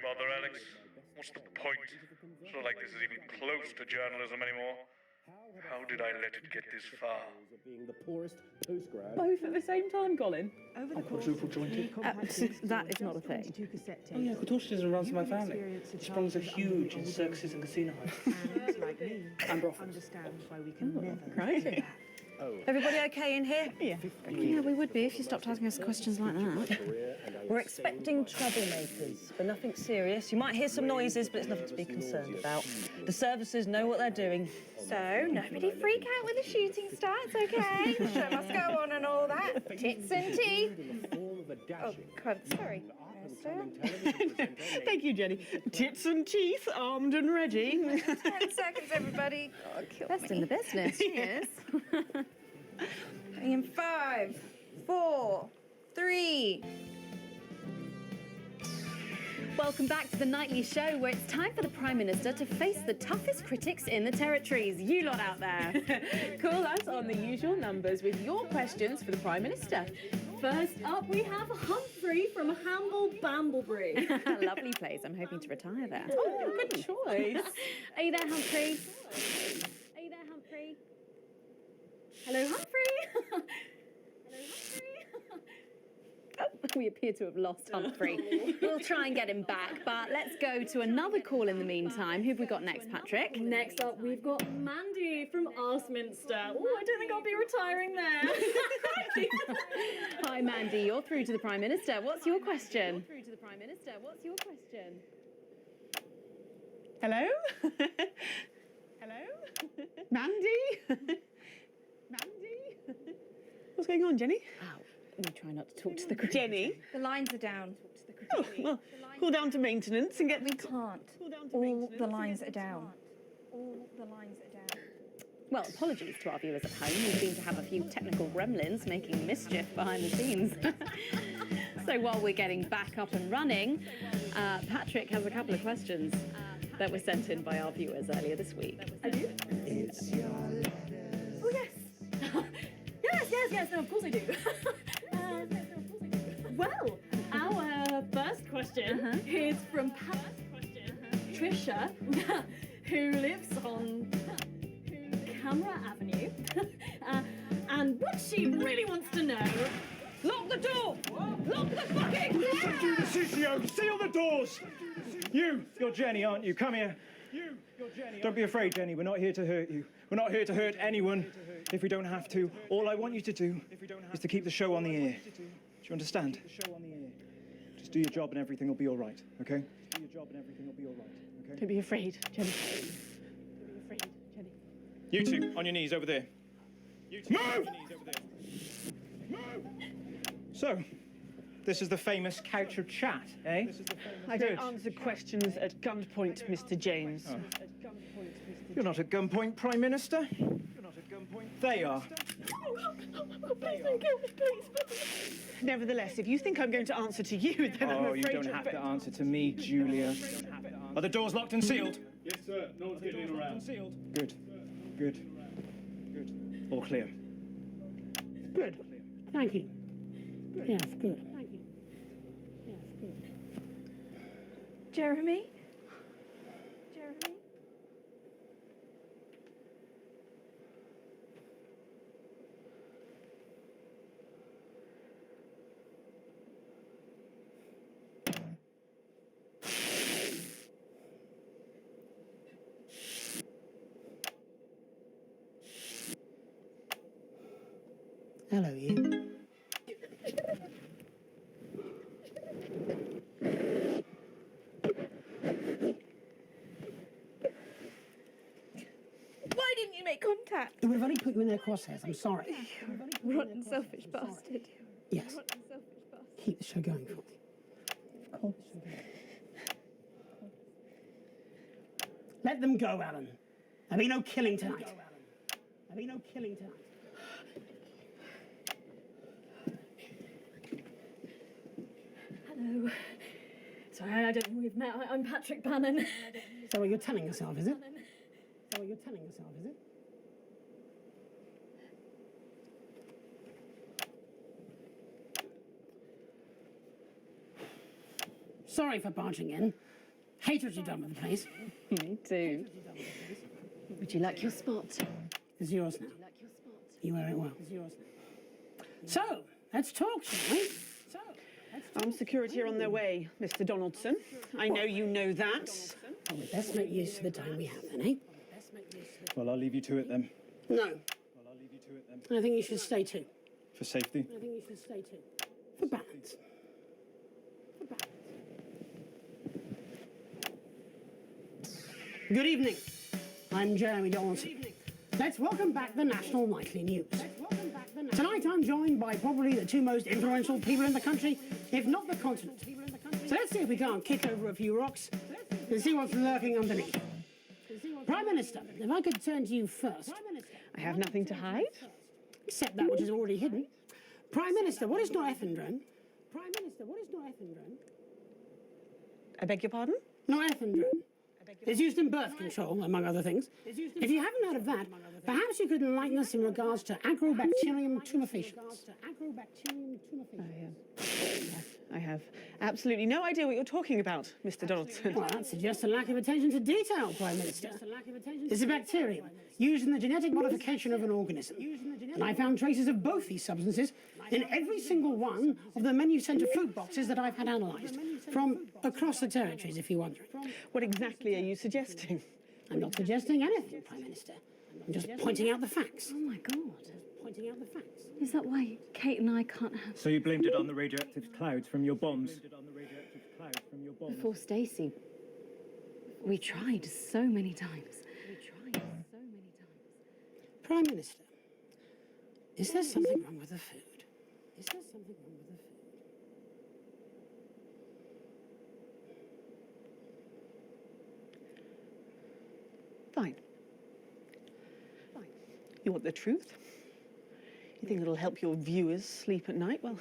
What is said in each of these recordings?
bother, Alex? What's the point? It's not like this is even close to journalism anymore. How did I let it get this far? Being the poorest postgrad. Both at the same time, Colin? Over the course Quadruple jointed. That is not a thing. Oh yeah, Quatortianism runs in my family. The springs are huge in circuses and casinos. And brothels. Understand why we can never. Right. Everybody okay in here? Yeah. Yeah, we would be if you stopped asking us questions like that. We're expecting troublemakers, but nothing serious. You might hear some noises, but it's nothing to be concerned about. The services know what they're doing. So, nobody freak out when the shooting starts, okay? The show must go on and all that. Tits and teeth. Oh, God, sorry. Thank you, Jenny. Tits and teeth, armed and ready. 10 seconds, everybody. Oh, kill Best me. in the business. Yes. In 5, 4, 3. Welcome back to the nightly show where it's time for the Prime Minister to face the toughest critics in the territories. You lot out there. Call us on the usual numbers with your questions for the Prime Minister. First up, we have Humphrey from Hamble Bamblebury. Lovely place. I'm hoping to retire there. Oh, good choice. Are you there, Humphrey? Are you there, Humphrey? Hello, Humphrey? Hello, Humphrey? Oh, we appear to have lost Humphrey. We'll try and get him back, but let's go to another call in the meantime. Who've we got next, Patrick? Next up, we've got Mandy from Arsminster. Oh, I don't think I'll be retiring there. Hi, Mandy. You're through to the Prime Minister. What's your question? Hello? Hello? Mandy? Mandy? What's going on, Jenny? Ow. We try not to talk to the critic. Jenny? The lines are down. Oh, well, call down to maintenance and get... We can't. All the lines are down. All the lines are down. Well, apologies to our viewers at home. We seem to have a few technical gremlins making mischief behind the scenes. So while we're getting back up and running, Patrick has a couple of questions that were sent in by our viewers earlier this week. I do? Oh, yes. Yes, no, of course I do. Well, our first question is from Trisha, who lives on Camera Avenue. And what she really wants to know... Lock the door! Lock the fucking door! Don't do the CCO! Seal the doors! You're Jenny, aren't you? Come here. Don't be afraid, Jenny. We're not here to hurt you. We're not here to hurt anyone if we don't have to. All I want you to do is to keep the show on the air. Do you understand? Just do your job and everything will be all right, okay? Don't be afraid, Jenny. You two, on your knees over there. Move! So, this is the famous couch of chat, eh? I don't answer questions at gunpoint, Mr. James. Oh. You're not at gunpoint, Prime Minister. They are. Please don't kill me, please. Nevertheless, if you think I'm going to answer to you, then I'm afraid you don't have to answer to me, Julia. Are the doors locked and sealed? Yes, sir. No one's getting in around. Good. All clear. Good. Thank you. Yes, good. Jeremy? Hello, you. Why didn't you make contact? It would have only put you in their crosshairs. I'm sorry. Rotten, selfish bastard. Yes. Rotten, selfish bastard. Keep the show going for me. Of course. Let them go, Alan. There'll be no killing tonight. Hello. Sorry, I don't think we've met. I'm Patrick Bannon. Is that what you're telling yourself, is it? Sorry for barging in. hate what you've done with the place. Me too. Would you like your spot? It's yours now. You wear it well. So, let's talk, shall we? Armed security are on their way, Mr. Donaldson. I know you know that. Well, we best make use of the time we have, then, eh? Well, I'll leave you to it then. No. Well, I'll leave you to it then. I think you should stay too. For safety. I think you should stay too. For balance. Good evening. I'm Jeremy Donaldson. Let's welcome back the National Nightly News. Tonight I'm joined by probably the two most influential people in the country, if not the continent. So let's see if we can't kick over a few rocks and see what's lurking underneath. Prime Minister, if I could turn to you first. I have nothing to hide. Except that which is already hidden. Prime Minister, what is norethindrone? Prime Minister, what is norethindrone? I beg your pardon? Norethindrone. It's used in birth control, among other things. If you haven't heard of that, perhaps you could enlighten us in regards to Agrobacterium tumefaciens. I have absolutely no idea what you're talking about, Mr. Donaldson. Well, that suggests a lack of attention to detail, Prime Minister. It's a bacterium used in the genetic modification of an organism. And I found traces of both these substances in every single one of the menu centre food boxes that I've had analysed, from across the territories, if you're wondering. What exactly are you suggesting? I'm not suggesting anything, Prime Minister. I'm just pointing out the facts. Oh my God. Pointing out the facts. Is that why Kate and I can't have... So you blamed it on the radioactive clouds from your bombs? Before Stacey, we tried so many times. Prime Minister, is there something wrong with the food? Is there something wrong with the food? Fine. You want the truth? You think it'll help your viewers sleep at night? Well,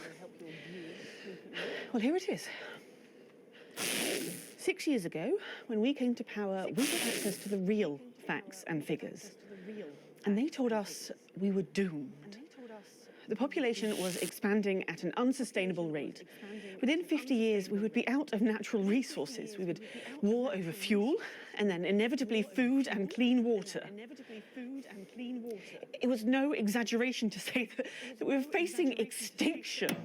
here it is. 6 years ago, when we came to power, we had access to the real facts and figures. And they told us we were doomed. The population was expanding at an unsustainable rate. Within 50 years, we would be out of natural resources. We would war over fuel, and then inevitably food and clean water. It was no exaggeration to say that we were facing extinction.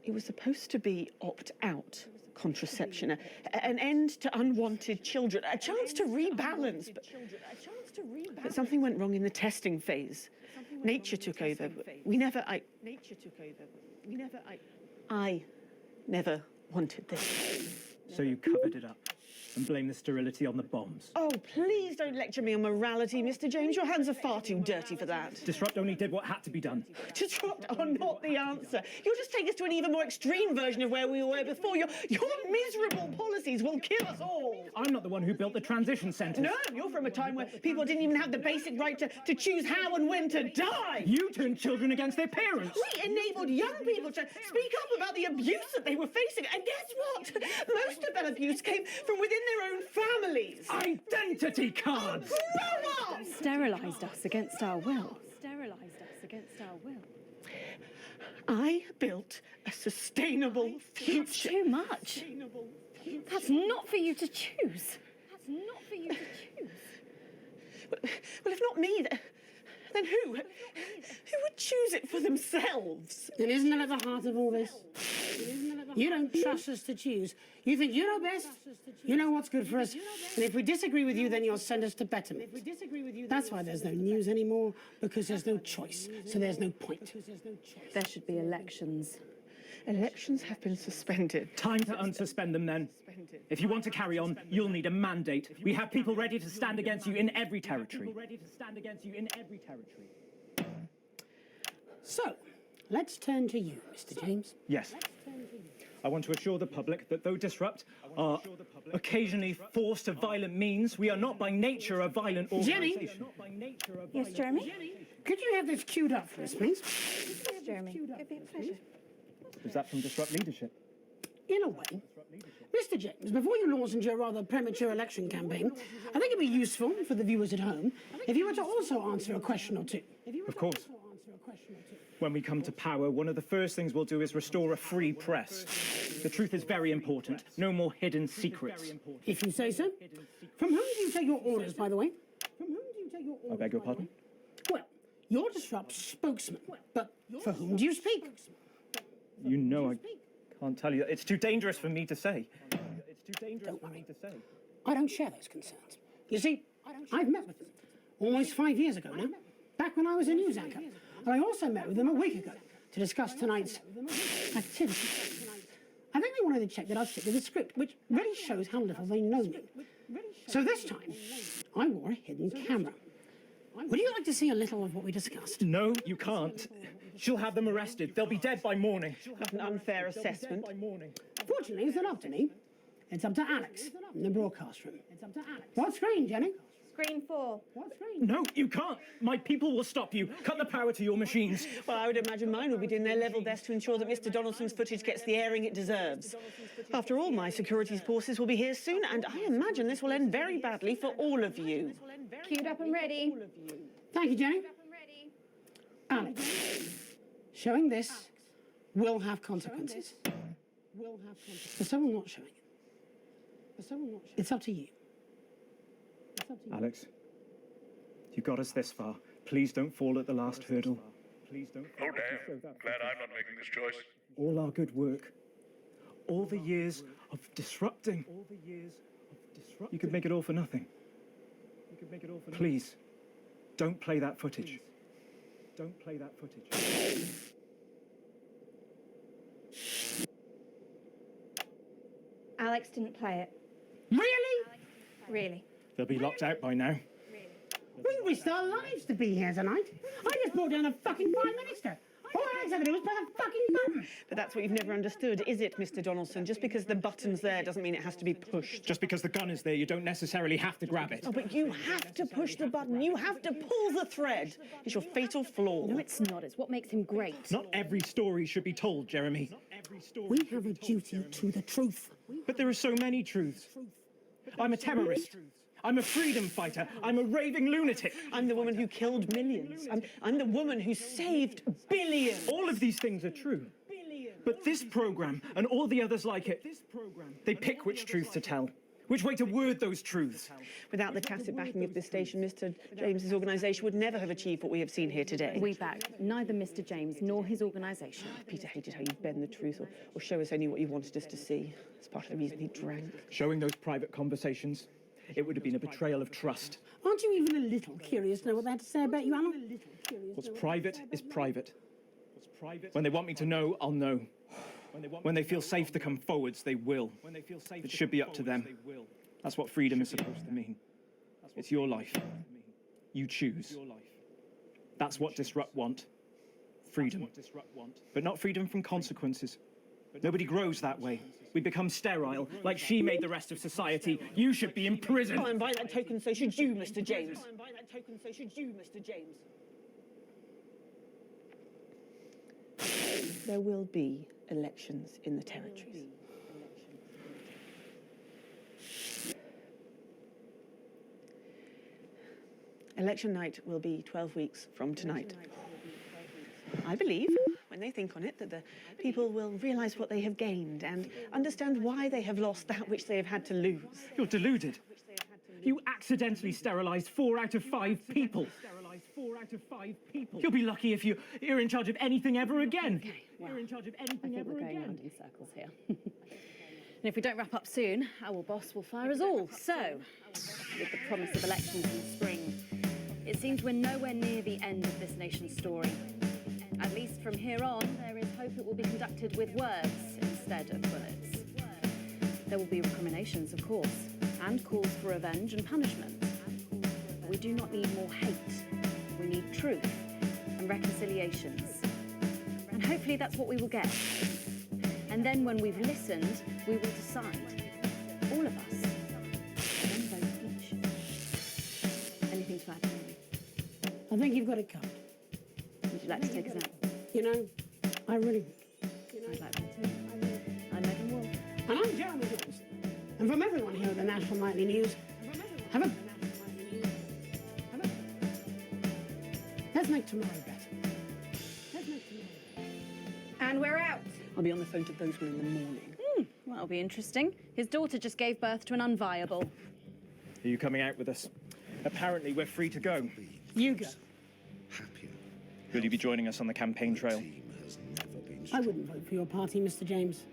It was supposed to be opt-out contraception, an end to unwanted children, a chance to rebalance. But something went wrong in the testing phase. Nature took over. I never wanted this. So you covered it up and blamed the sterility on the bombs? Oh, please don't lecture me on morality, Mr. James. Your hands are far too dirty for that. Disrupt only did what had to be done. Disrupt are not the answer. You'll just take us to an even more extreme version of where we were before. Your miserable policies will kill us all. I'm not the one who built the transition centres. No, you're from a time where people didn't even have the basic right to choose how and when to die. You turned children against their parents. We enabled young people to speak up about the abuse that they were facing. And guess what? Most of that abuse came from within their own families. Identity cards! Grow up! Sterilised us against our will. I built a sustainable future. That's too much. That's not for you to choose. Well, if not me, then who? Who would choose it for themselves? And isn't that at the heart of all this? You don't trust us to choose. You think you know best, you know what's good for us, and if we disagree with you, then you'll send us to betterment. That's why there's no news anymore, because there's no choice, so there's no point. There should be elections. Elections have been suspended. Time to unsuspend them then. If you want to carry on, you'll need a mandate. We have people ready to stand against you in every territory. So, let's turn to you, Mr. James. Yes. I want to assure the public that though Disrupt are occasionally forced to violent means, we are not by nature a violent organisation. Jenny? Yes, Jeremy? Could you have this queued up for us, please? Yes, Jeremy. It'd be a pleasure. Is that from Disrupt leadership? In a way. Mr. James, before you launch into your rather premature election campaign, I think it'd be useful for the viewers at home if you were to also answer a question or two. Of course. When we come to power, one of the first things we'll do is restore a free press. The truth is very important. No more hidden secrets. If you say so. From whom do you take your orders, by the way? From whom do you take your orders? I beg your pardon? Well, you're Disrupt's spokesman, but for whom do you speak? You know I can't tell you. It's too dangerous for me to say. Don't worry. I don't share those concerns. You see, I've met with them almost 5 years ago now, back when I was a news anchor. And I also met with them a week ago to discuss tonight's activity. I think they wanted to check that I'd stick to the script, which really shows how little they know me. So this time, I wore a hidden camera. Would you like to see a little of what we discussed? No, you can't. She'll have them arrested. They'll be dead by morning. An unfair assessment. Fortunately, it's not up to me. It's up to Alex in the broadcast room. What screen, Jenny? Screen 4. What screen? No, you can't. My people will stop you. Cut the power to your machines. Well, I would imagine mine will be doing their level best to ensure that Mr. Donaldson's footage gets the airing it deserves. After all, my security forces will be here soon, and I imagine this will end very badly for all of you. Queued up and ready. Thank you, Jenny. Alex, showing this will have consequences. For someone not showing it. It's up to you. Alex, you got us this far. Please don't fall at the last hurdle. Please don't. Oh, damn. Glad I'm not making this choice. All our good work. All the years of disrupting. You could make it all for nothing. Please, don't play that footage. Don't play that footage. Alex didn't play it. Really? Really. They'll be locked out by now. We risked our lives to be here tonight. I just brought down the fucking Prime Minister. All Alex had to do was press a fucking button. But that's what you've never understood, is it, Mr. Donaldson? Just because the button's there doesn't mean it has to be pushed. Just because the gun is there, you don't necessarily have to grab it. Oh, but you have to push the button. You have to pull the thread. It's your fatal flaw. No, it's not. It's what makes him great. Not every story should be told, Jeremy. We have a duty to the truth. But there are so many truths. I'm a terrorist. I'm a freedom fighter. I'm a raving lunatic. I'm the woman who killed millions. I'm the woman who saved billions. All of these things are true. But this program and all the others like it, they pick which truth to tell, which way to word those truths. Without the tacit backing of this station, Mr. James's organisation would never have achieved what we have seen here today. We back neither Mr. James nor his organisation. Peter hated how you bend the truth or show us only what you wanted us to see. It's part of the reason he drank. Showing those private conversations, it would have been a betrayal of trust. Aren't you even a little curious to know what they had to say about you, Alan? What's private is private. When they want me to know, I'll know. When they feel safe to come forwards, they will. It should be up to them. That's what freedom is supposed to mean. It's your life. You choose. That's what Disrupt want. Freedom. But not freedom from consequences. Nobody grows that way. We become sterile, like she made the rest of society. You should be in prison. Oh, and by that token, so should you, Mr. James. There will be elections in the territories. Election night will be 12 weeks from tonight. I believe, when they think on it, that the people will realise what they have gained and understand why they have lost that which they have had to lose. You're deluded. You accidentally sterilised 4 out of 5 people. You'll be lucky if you're in charge of anything ever again. Okay, well, I think we're going round in circles here. And if we don't wrap up soon, our boss will fire us all. So, with the promise of elections in the spring, it seems we're nowhere near the end of this nation's story. At least from here on, there is hope it will be conducted with words instead of bullets. There will be recriminations, of course, and calls for revenge and punishment. But we do not need more hate. We need truth and reconciliations. And hopefully that's what we will get. And then when we've listened, we will decide. All of us. One vote each. Anything to add? I think you've got it covered. Would you like to take us out? You know, I really would. I'd like that too. I'm Megan Wolf. And I'm Jeremy Jones. And from everyone here at the National Nightly News, let's make tomorrow better. And we're out. I'll be on the phone to Bozeman in the morning. That'll be interesting. His daughter just gave birth to an unviable. Are you coming out with us? Apparently, we're free to go. You go. Will you be joining us on the campaign trail? I wouldn't vote for your party, Mr. James.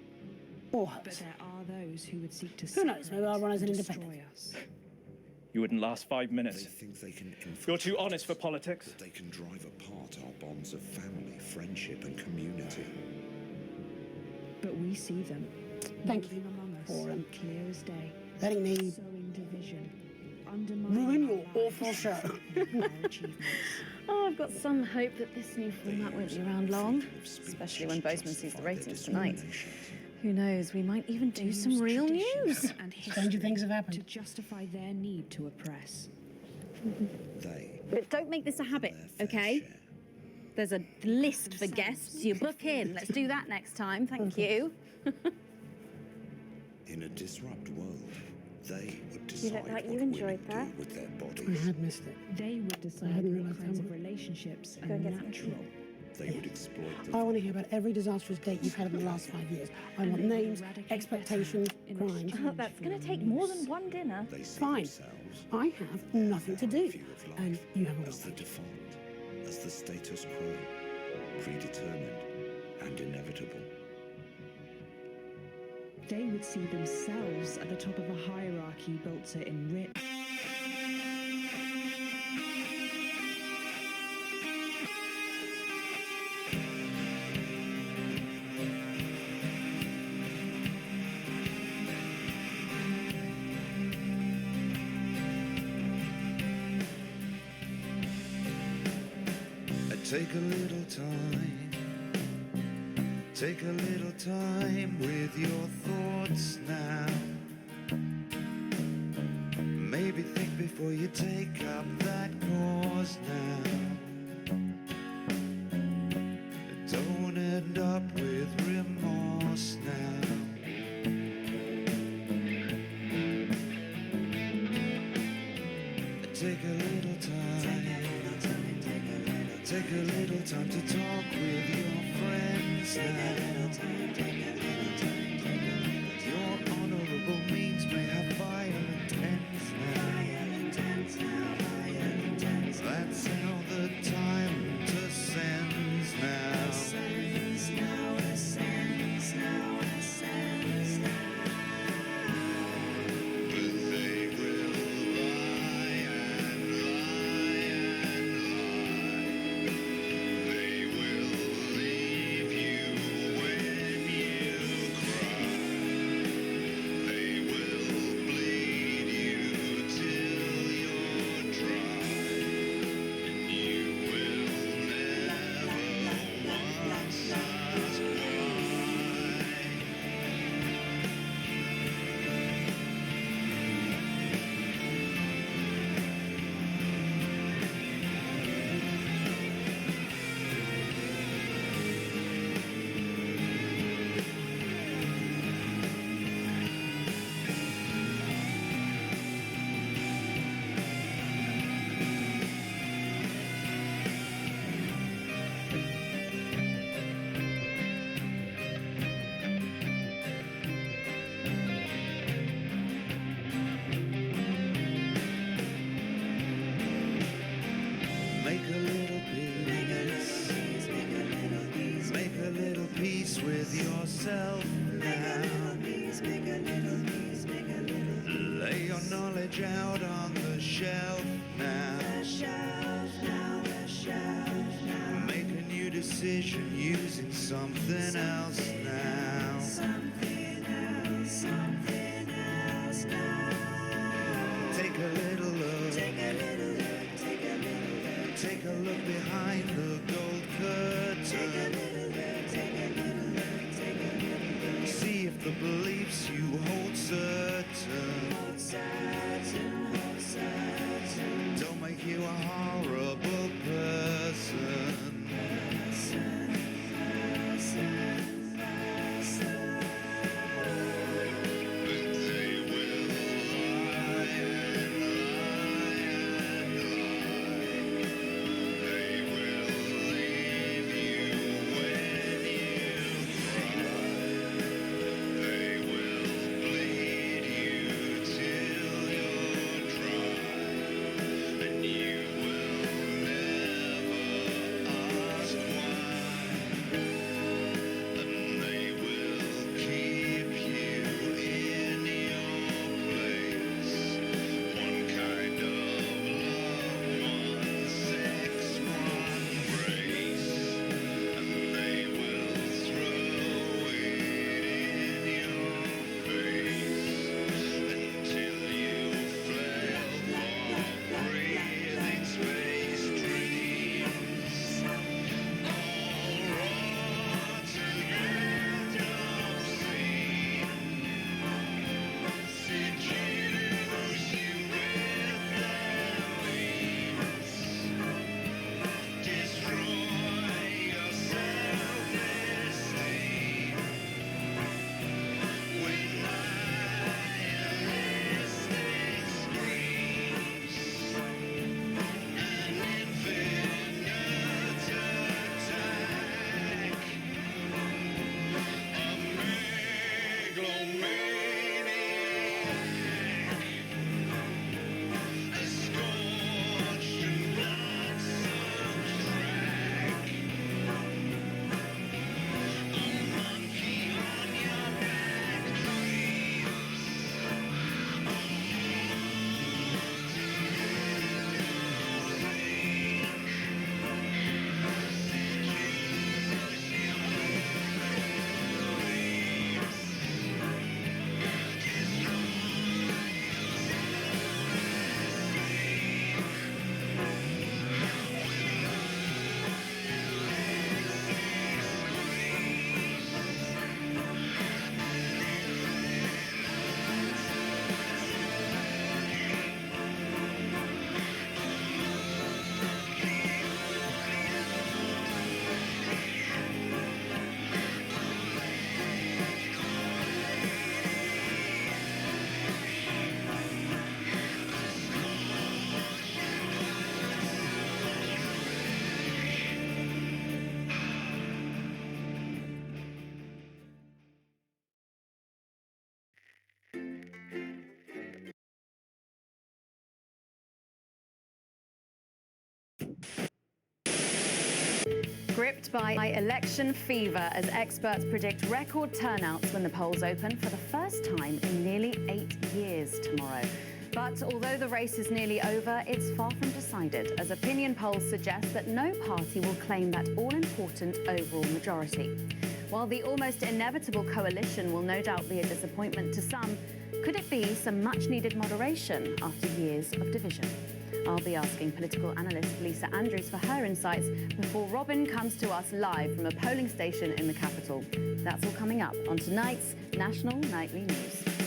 Or hers. But there are those who would seek to Who knows? Maybe I'll run as an destroy independent. us. You wouldn't last 5 minutes. Think they can You're too honest for politics. That they can drive apart our bonds of family, friendship, and community. But we see them. Thank you moving among us, for clear as day. letting me Sowing division. Undermining ruin our your lives, awful show. our achievements. Oh, I've got some hope that this new format won't be around long, especially when Bozeman sees the ratings tonight. Who knows, we might even do some real news. And Stranger things have to happened. justify their need to oppress. But don't make this a habit, okay? There's a list for guests. You book in. Let's do that next time. Thank you. In a disrupt world, they would You decide look like what you enjoyed women that. do with their I bodies. had missed it. They would I decide hadn't what realised kinds how of much. relationships Go are and get some natural. They would exploit I the want to hear about every disastrous date you've had in the last 5 years. I want names, expectations, crimes. That's going to take more than one dinner. they see Fine. themselves I have nothing to do. view of life And you have a as the will. default, as the status quo, predetermined and inevitable. They would see themselves at the top of a hierarchy built to enrich. Take a little time, take a little time with your thoughts now. Maybe think before you take up that cause now. Don't end up with remorse now. Take a little time. Take a little time to talk with your friends now. Your honorable means may have violent ends now. That's how the tyrant ascends now. But they will lie and lie and lie. They will leave you when you cry. They will bleed you till you're dry. And you will never once ask why. Make a little peace. Make a little peace with yourself now. Lay your knowledge out on the shelf now. Make a new decision using something else now. Take a little look. Take a look behind the gold curtain. See if the beliefs you hold certain don't make you a horrible person. But they will lie and lie and lie. They will leave you when you gripped by election fever as experts predict record turnouts when the polls open for the first time in nearly 8 years tomorrow. But although the race is nearly over, it's far from decided, as opinion polls suggest that no party will claim that all-important overall majority. While the almost inevitable coalition will no doubt be a disappointment to some, could it be some much-needed moderation after years of division? I'll be asking political analyst Lisa Andrews for her insights before Robin comes to us live from a polling station in the capital. That's all coming up on tonight's National Nightly News.